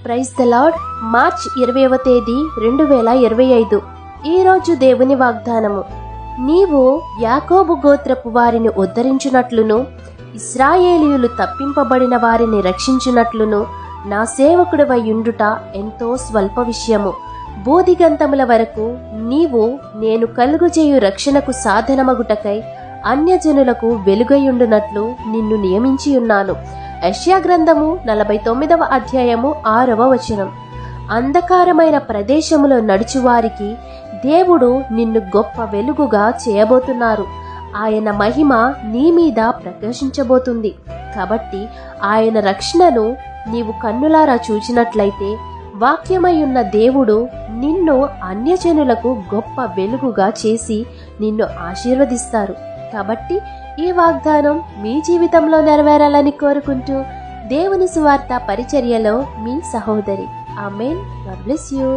Praise the Lord. March 20వ తేదీ 2025. ఈరోజు దేవుని వాగ్దానము. నీవు యాకోబు గోత్రపు వారిని ఉద్ధరించునట్లును, ఇశ్రాయేలీయులు తప్పింపబడిన వారిని రక్షించునట్లును నా సేవకుడివై యుండుట ఎంతో స్వల్ప విషయము. బోధిగంతముల వరకు నీవు నేను కలుగుచేయు రక్షణకు సాధనమగుటకై అన్యజనులకు వెలుగయుండునట్లు నిన్ను నియమించి ఉన్నాను. యెషయా గ్రంథము 49వ అధ్యాయము 6వ వచనం. అంధకారమైన ప్రదేశములో నడుచువారికి దేవుడు నిన్ను గొప్ప వెలుగుగా చేయబోతున్నారు. ఆయన మహిమ నీ మీద ప్రకాశించబోతుంది. కాబట్టి ఆయన రక్షణను నీవు కన్నులారా చూచినట్లయితే వాక్యమై ఉన్న దేవుడు నిన్ను అన్యజనులకు గొప్ప వెలుగుగా చేసి నిన్ను ఆశీర్వదిస్తారు. కాబట్టి ఈ వాగ్దానం మీ జీవితంలో నెరవేరాలని కోరుకుంటూ దేవుని సువార్త పరిచర్యలో మీ సహోదరి. ఆమేన్. God bless you.